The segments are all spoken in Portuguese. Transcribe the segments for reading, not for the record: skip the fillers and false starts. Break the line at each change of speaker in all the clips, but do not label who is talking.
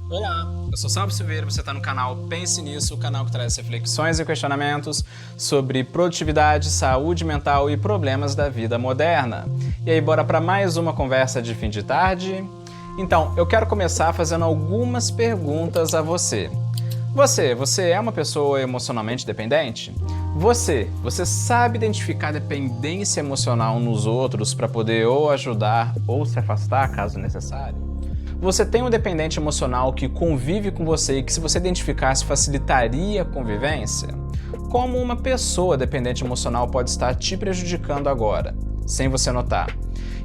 Olá, eu sou Salvo Silveira, você está no canal Pense Nisso, o canal que traz reflexões e questionamentos sobre produtividade, saúde mental e problemas da vida moderna. E aí, bora para mais uma conversa de fim de tarde? Então, eu quero começar fazendo algumas perguntas a você. Você é uma pessoa emocionalmente dependente? Você sabe identificar dependência emocional nos outros para poder ou ajudar ou se afastar caso necessário? Você tem um dependente emocional que convive com você e que, se você identificasse, facilitaria a convivência? Como uma pessoa dependente emocional pode estar te prejudicando agora, sem você notar?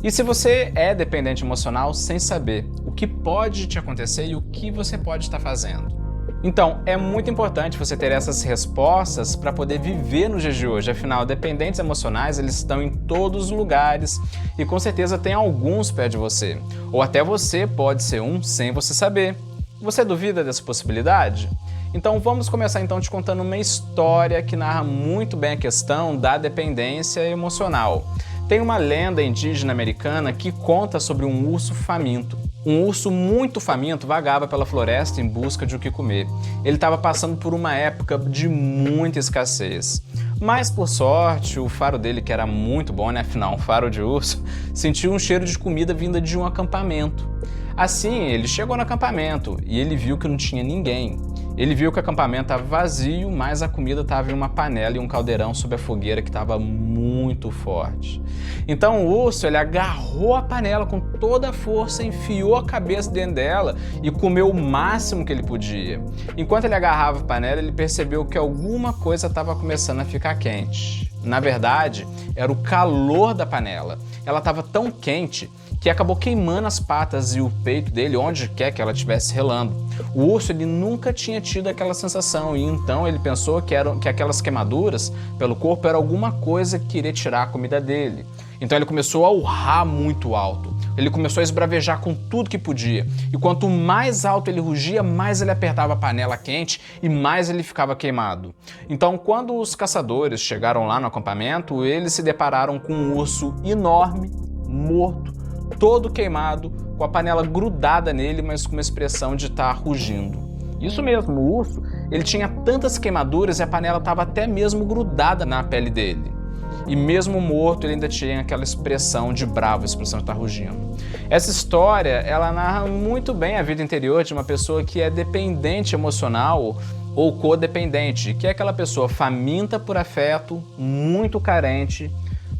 E se você é dependente emocional sem saber, o que pode te acontecer e o que você pode estar fazendo? Então, é muito importante você ter essas respostas para poder viver nos dias de hoje. Afinal, dependentes emocionais, eles estão em todos os lugares e com certeza tem alguns perto de você. Ou até você pode ser um sem você saber. Você duvida dessa possibilidade? Então vamos começar te contando uma história que narra muito bem a questão da dependência emocional. Tem uma lenda indígena americana que conta sobre um urso faminto. Um urso muito faminto vagava pela floresta em busca de o que comer. Ele estava passando por uma época de muita escassez. Mas, por sorte, o faro dele, que era muito bom, afinal, um faro de urso, sentiu um cheiro de comida vinda de um acampamento. Assim, ele chegou no acampamento e ele viu que não tinha ninguém. Ele viu que o acampamento estava vazio, mas a comida estava em uma panela e um caldeirão sob a fogueira que estava muito forte. Então o urso agarrou a panela com toda a força, enfiou a cabeça dentro dela e comeu o máximo que ele podia. Enquanto ele agarrava a panela, ele percebeu que alguma coisa estava começando a ficar quente. Na verdade, era o calor da panela. Ela estava tão quente que acabou queimando as patas e o peito dele onde quer que ela estivesse relando. O urso nunca tinha tido aquela sensação e então ele pensou que aquelas queimaduras pelo corpo era alguma coisa que queria tirar a comida dele. Então ele começou a urrar muito alto. Ele começou a esbravejar com tudo que podia. E quanto mais alto ele rugia, mais ele apertava a panela quente e mais ele ficava queimado. Então, quando os caçadores chegaram lá no acampamento, eles se depararam com um urso enorme, morto, todo queimado, com a panela grudada nele, mas com uma expressão de estar rugindo. Isso mesmo, o urso, ele tinha tantas queimaduras e a panela estava até mesmo grudada na pele dele. E mesmo morto, ele ainda tinha aquela expressão de bravo, a expressão de estar rugindo. Essa história, ela narra muito bem a vida interior de uma pessoa que é dependente emocional ou codependente, que é aquela pessoa faminta por afeto, muito carente,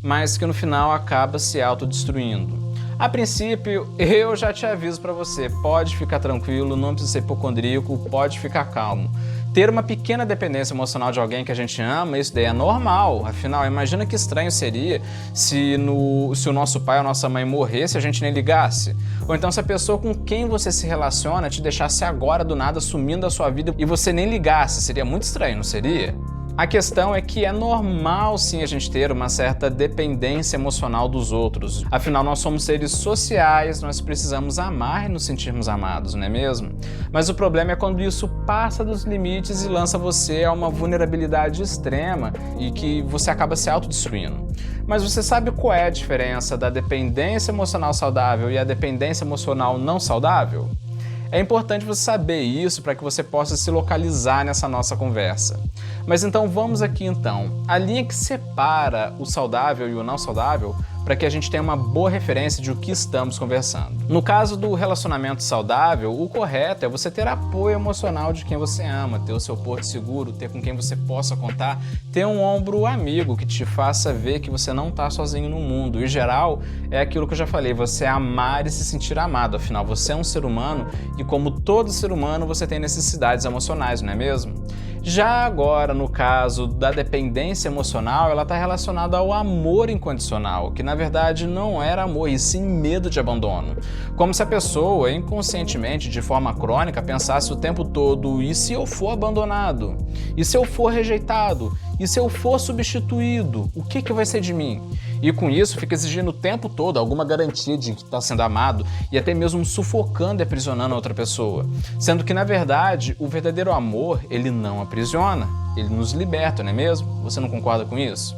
mas que no final acaba se autodestruindo. A princípio, eu já te aviso para você, pode ficar tranquilo, não precisa ser hipocondríaco, pode ficar calmo. Ter uma pequena dependência emocional de alguém que a gente ama, isso daí é normal. Afinal, imagina que estranho seria se o nosso pai ou a nossa mãe morresse e a gente nem ligasse. Ou então se a pessoa com quem você se relaciona te deixasse agora do nada sumindo da sua vida e você nem ligasse. Seria muito estranho, não seria? A questão é que é normal sim a gente ter uma certa dependência emocional dos outros. Afinal, nós somos seres sociais, nós precisamos amar e nos sentirmos amados, não é mesmo? Mas o problema é quando isso passa dos limites e lança você a uma vulnerabilidade extrema e que você acaba se autodestruindo. Mas você sabe qual é a diferença da dependência emocional saudável e a dependência emocional não saudável? É importante você saber isso para que você possa se localizar nessa nossa conversa. Mas então vamos aqui a linha que separa o saudável e o não saudável para que a gente tenha uma boa referência de o que estamos conversando. No caso do relacionamento saudável, o correto é você ter apoio emocional de quem você ama, ter o seu porto seguro, ter com quem você possa contar, ter um ombro amigo que te faça ver que você não está sozinho no mundo. Em geral, é aquilo que eu já falei, você amar e se sentir amado. Afinal, você é um ser humano e como todo ser humano, você tem necessidades emocionais, não é mesmo? Já agora, no caso da dependência emocional, ela está relacionada ao amor incondicional, que na verdade não era amor, e sim medo de abandono. Como se a pessoa, inconscientemente, de forma crônica, pensasse o tempo todo: e se eu for abandonado? E se eu for rejeitado? E se eu for substituído? O que vai ser de mim? E com isso fica exigindo o tempo todo alguma garantia de que está sendo amado e até mesmo sufocando e aprisionando a outra pessoa. Sendo que, na verdade, o verdadeiro amor, ele não aprisiona, ele nos liberta, não é mesmo? Você não concorda com isso?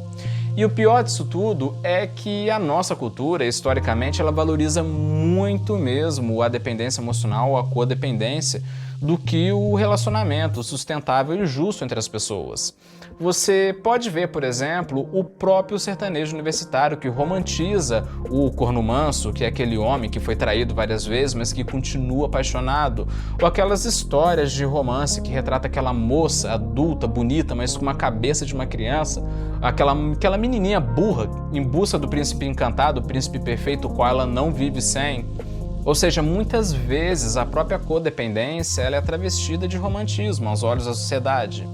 E o pior disso tudo é que a nossa cultura, historicamente, ela valoriza muito mesmo a dependência emocional, a codependência, do que o relacionamento sustentável e justo entre as pessoas. Você pode ver, por exemplo, o próprio sertanejo universitário que romantiza o corno manso, que é aquele homem que foi traído várias vezes, mas que continua apaixonado, ou aquelas histórias de romance que retrata aquela moça adulta, bonita, mas com uma cabeça de uma criança, aquela menininha burra em busca do príncipe encantado, o príncipe perfeito, o qual ela não vive sem. Ou seja, muitas vezes a própria codependência ela é travestida de romantismo aos olhos da sociedade.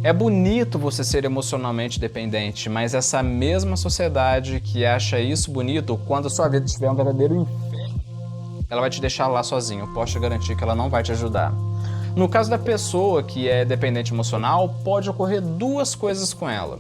É bonito você ser emocionalmente dependente, mas essa mesma sociedade que acha isso bonito, quando a sua vida estiver um verdadeiro inferno, ela vai te deixar lá sozinho. Eu posso te garantir que ela não vai te ajudar. No caso da pessoa que é dependente emocional, pode ocorrer duas coisas com ela.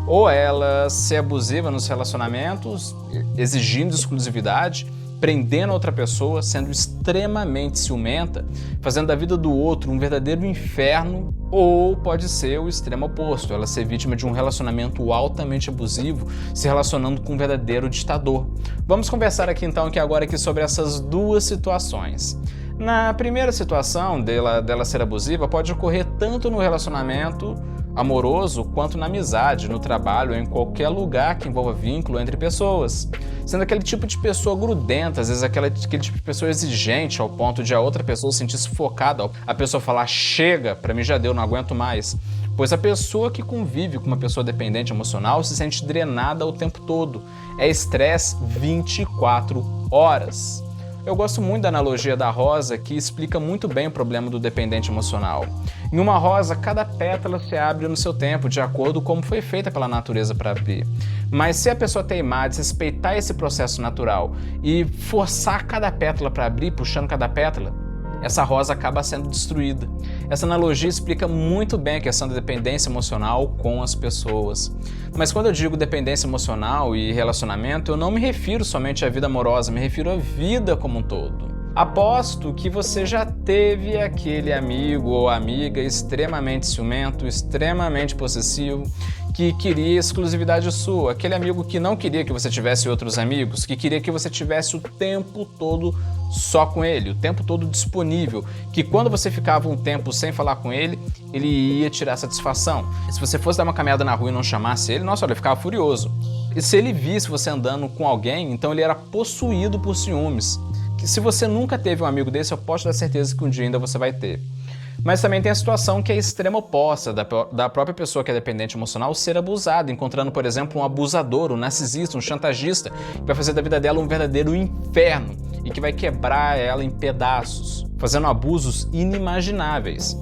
Ou ela ser abusiva nos relacionamentos, exigindo exclusividade, prendendo a outra pessoa, sendo extremamente ciumenta, fazendo da vida do outro um verdadeiro inferno, ou pode ser o extremo oposto, ela ser vítima de um relacionamento altamente abusivo, se relacionando com um verdadeiro ditador. Vamos conversar aqui então agora sobre essas duas situações. Na primeira situação dela ser abusiva, pode ocorrer tanto no relacionamento amoroso quanto na amizade, no trabalho, em qualquer lugar que envolva vínculo entre pessoas. Sendo aquele tipo de pessoa grudenta, às vezes aquele tipo de pessoa exigente ao ponto de a outra pessoa se sentir sufocada, a pessoa falar, chega, pra mim já deu, não aguento mais. Pois a pessoa que convive com uma pessoa dependente emocional se sente drenada o tempo todo. É estresse 24 horas. Eu gosto muito da analogia da rosa, que explica muito bem o problema do dependente emocional. Em uma rosa, cada pétala se abre no seu tempo, de acordo com como foi feita pela natureza para abrir. Mas se a pessoa teimar, desrespeitar esse processo natural e forçar cada pétala para abrir, puxando cada pétala, essa rosa acaba sendo destruída. Essa analogia explica muito bem a questão da dependência emocional com as pessoas. Mas quando eu digo dependência emocional e relacionamento, eu não me refiro somente à vida amorosa, me refiro à vida como um todo. Aposto que você já teve aquele amigo ou amiga extremamente ciumento, extremamente possessivo, que queria exclusividade sua, aquele amigo que não queria que você tivesse outros amigos, que queria que você tivesse o tempo todo só com ele, o tempo todo disponível, que quando você ficava um tempo sem falar com ele, ele ia tirar satisfação. E se você fosse dar uma caminhada na rua e não chamasse ele, nossa, ele ficava furioso. E se ele visse você andando com alguém, então ele era possuído por ciúmes. Que se você nunca teve um amigo desse, eu posso dar certeza que um dia ainda você vai ter. Mas também tem a situação que é extrema oposta da própria pessoa que é dependente emocional ser abusada, encontrando, por exemplo, um abusador, um narcisista, um chantagista, que vai fazer da vida dela um verdadeiro inferno e que vai quebrar ela em pedaços, fazendo abusos inimagináveis.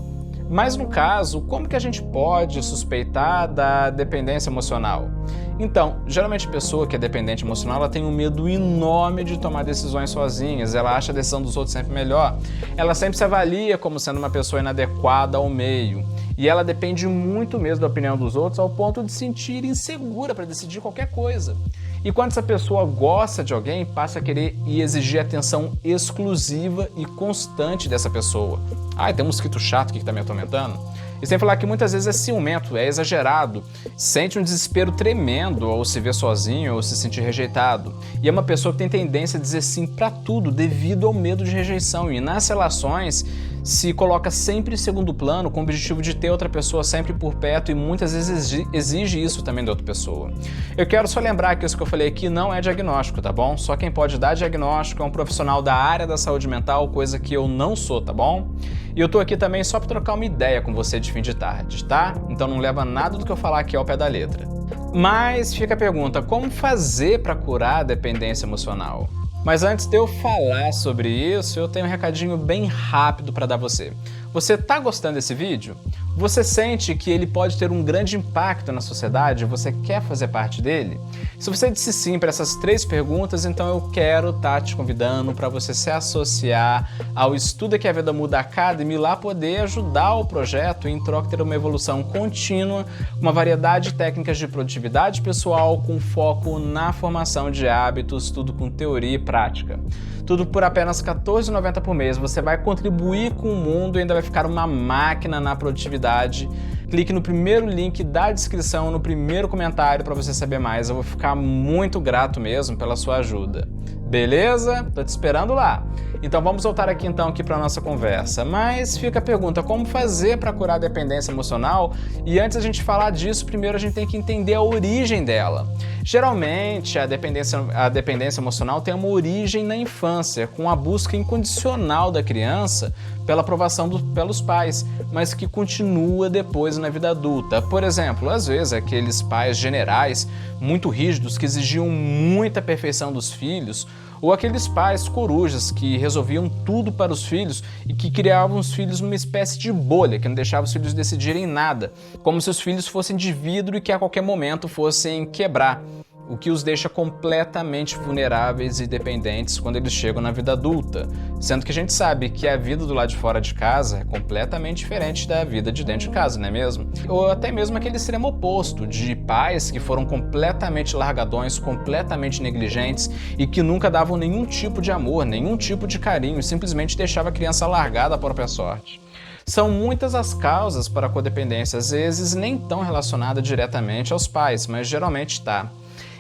Mas no caso, como que a gente pode suspeitar da dependência emocional? Então, geralmente a pessoa que é dependente emocional, ela tem um medo enorme de tomar decisões sozinhas, ela acha a decisão dos outros sempre melhor, ela sempre se avalia como sendo uma pessoa inadequada ao meio, e ela depende muito mesmo da opinião dos outros ao ponto de se sentir insegura para decidir qualquer coisa. E quando essa pessoa gosta de alguém, passa a querer e exigir atenção exclusiva e constante dessa pessoa. Ai, tem um mosquito chato aqui que tá me atormentando. E sem falar que muitas vezes é ciumento, é exagerado, sente um desespero tremendo ao se ver sozinho ou se sentir rejeitado. E é uma pessoa que tem tendência a dizer sim para tudo devido ao medo de rejeição. E nas relações se coloca sempre em segundo plano com o objetivo de ter outra pessoa sempre por perto e muitas vezes exige isso também da outra pessoa. Eu quero só lembrar que isso que eu falei aqui não é diagnóstico, tá bom? Só quem pode dar diagnóstico é um profissional da área da saúde mental, coisa que eu não sou, tá bom? E eu tô aqui também só para trocar uma ideia com você de fim de tarde, tá? Então não leva nada do que eu falar aqui ao pé da letra. Mas fica a pergunta, como fazer para curar a dependência emocional? Mas antes de eu falar sobre isso, eu tenho um recadinho bem rápido para dar a você. Você tá gostando desse vídeo? Você sente que ele pode ter um grande impacto na sociedade? Você quer fazer parte dele? Se você disse sim para essas 3 perguntas, então eu quero estar te convidando para você se associar ao Estuda que a Vida Muda Academy, lá poder ajudar o projeto e em troca ter uma evolução contínua, uma variedade de técnicas de produtividade pessoal com foco na formação de hábitos, tudo com teoria e prática. tudo por apenas R$ 14,90 por mês. Você vai contribuir com o mundo e ainda vai ficar uma máquina na produtividade. Clique no primeiro link da descrição, no primeiro comentário para você saber mais. Eu vou ficar muito grato mesmo pela sua ajuda. Beleza? Tô te esperando lá. Então vamos voltar aqui para a nossa conversa. Mas fica a pergunta, como fazer para curar a dependência emocional? E antes da gente falar disso, primeiro a gente tem que entender a origem dela. Geralmente a dependência emocional tem uma origem na infância, com a busca incondicional da criança pela aprovação pelos pais, mas que continua depois na vida adulta. Por exemplo, às vezes aqueles pais generais, muito rígidos, que exigiam muita perfeição dos filhos, ou aqueles pais corujas que resolviam tudo para os filhos e que criavam os filhos numa espécie de bolha, que não deixava os filhos decidirem nada, como se os filhos fossem de vidro e que a qualquer momento fossem quebrar, o que os deixa completamente vulneráveis e dependentes quando eles chegam na vida adulta, sendo que a gente sabe que a vida do lado de fora de casa é completamente diferente da vida de dentro de casa, não é mesmo? Ou até mesmo aquele extremo oposto, de pais que foram completamente largadões, completamente negligentes e que nunca davam nenhum tipo de amor, nenhum tipo de carinho, simplesmente deixava a criança largada à própria sorte. São muitas as causas para a codependência, às vezes nem tão relacionada diretamente aos pais, mas geralmente está.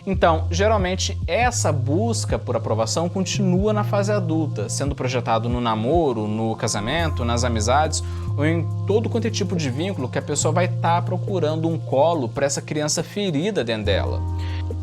Então, geralmente, essa busca por aprovação continua na fase adulta, sendo projetado no namoro, no casamento, nas amizades ou em todo quanto é tipo de vínculo que a pessoa vai estar procurando um colo para essa criança ferida dentro dela.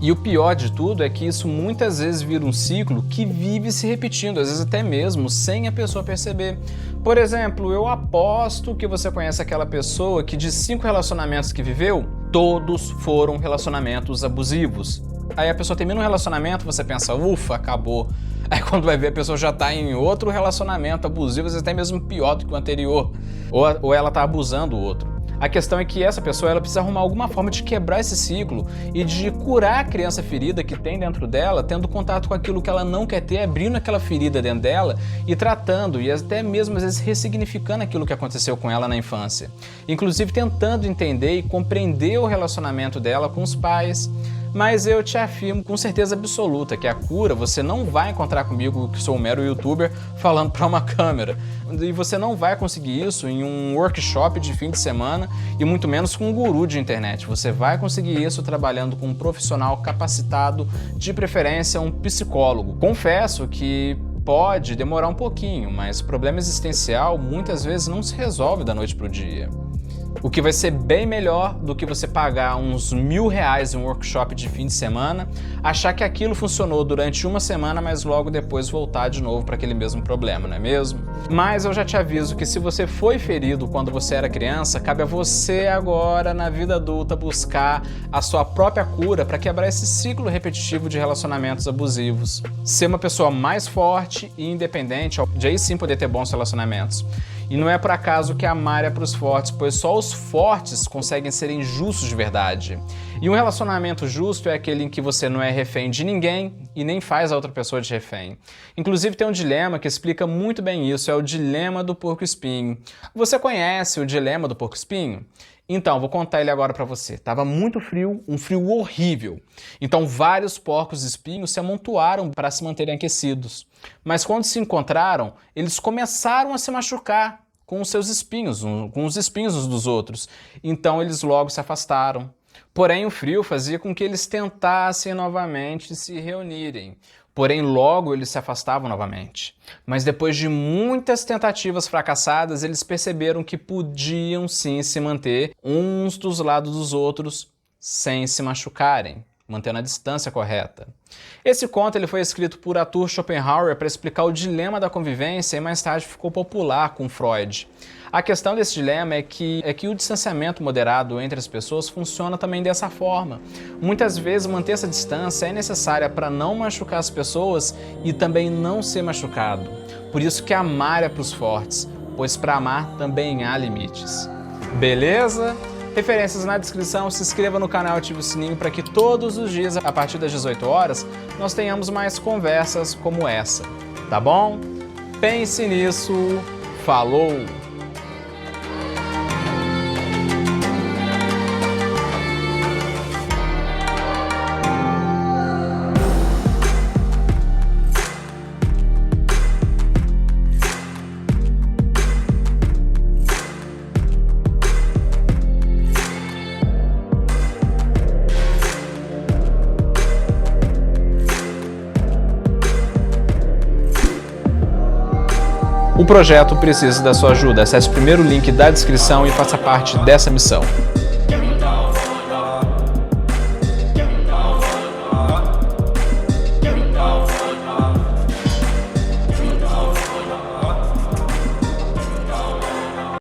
E o pior de tudo é que isso muitas vezes vira um ciclo que vive se repetindo, às vezes até mesmo sem a pessoa perceber. Por exemplo, eu aposto que você conhece aquela pessoa que de 5 relacionamentos que viveu, todos foram relacionamentos abusivos. Aí a pessoa termina um relacionamento, você pensa, ufa, acabou. Aí quando vai ver, a pessoa já está em outro relacionamento abusivo, às vezes até mesmo pior do que o anterior. Ou ela está abusando o outro. A questão é que essa pessoa ela precisa arrumar alguma forma de quebrar esse ciclo e de curar a criança ferida que tem dentro dela, tendo contato com aquilo que ela não quer ter, abrindo aquela ferida dentro dela e tratando, e até mesmo às vezes ressignificando aquilo que aconteceu com ela na infância. Inclusive tentando entender e compreender o relacionamento dela com os pais. Mas eu te afirmo com certeza absoluta que a cura você não vai encontrar comigo, que sou um mero youtuber, falando para uma câmera. E você não vai conseguir isso em um workshop de fim de semana e muito menos com um guru de internet. Você vai conseguir isso trabalhando com um profissional capacitado, de preferência um psicólogo. Confesso que pode demorar um pouquinho, mas problema existencial muitas vezes não se resolve da noite para o dia. O que vai ser bem melhor do que você pagar uns R$1.000 em um workshop de fim de semana, achar que aquilo funcionou durante uma semana, mas logo depois voltar de novo para aquele mesmo problema, não é mesmo? Mas eu já te aviso que se você foi ferido quando você era criança, cabe a você agora, na vida adulta, buscar a sua própria cura para quebrar esse ciclo repetitivo de relacionamentos abusivos. Ser uma pessoa mais forte e independente, de aí sim poder ter bons relacionamentos. E não é por acaso que amar é para os fortes, pois só os fortes conseguem ser injustos de verdade. E um relacionamento justo é aquele em que você não é refém de ninguém e nem faz a outra pessoa de refém. Inclusive tem um dilema que explica muito bem isso, é o dilema do porco-espinho. Você conhece o dilema do porco-espinho? Então, vou contar ele agora para você. Tava muito frio, um frio horrível. Então, vários porcos-espinhos se amontoaram para se manterem aquecidos. Mas quando se encontraram, eles começaram a se machucar com os seus espinhos, com os espinhos uns dos outros. Então, eles logo se afastaram. Porém, o frio fazia com que eles tentassem novamente se reunirem. Porém, logo eles se afastavam novamente. Mas depois de muitas tentativas fracassadas, eles perceberam que podiam sim se manter uns dos lados dos outros sem se machucarem, mantendo a distância correta. Esse conto ele foi escrito por Arthur Schopenhauer para explicar o dilema da convivência e mais tarde ficou popular com Freud. A questão desse dilema é que o distanciamento moderado entre as pessoas funciona também dessa forma. Muitas vezes manter essa distância é necessária para não machucar as pessoas e também não ser machucado. Por isso que amar é para os fortes, pois para amar também há limites. Beleza? Referências na descrição, se inscreva no canal e ative o sininho para que todos os dias, a partir das 18 horas, nós tenhamos mais conversas como essa, tá bom? Pense nisso, falou! projeto precisa da sua ajuda. Acesse o primeiro link da descrição e faça parte dessa missão.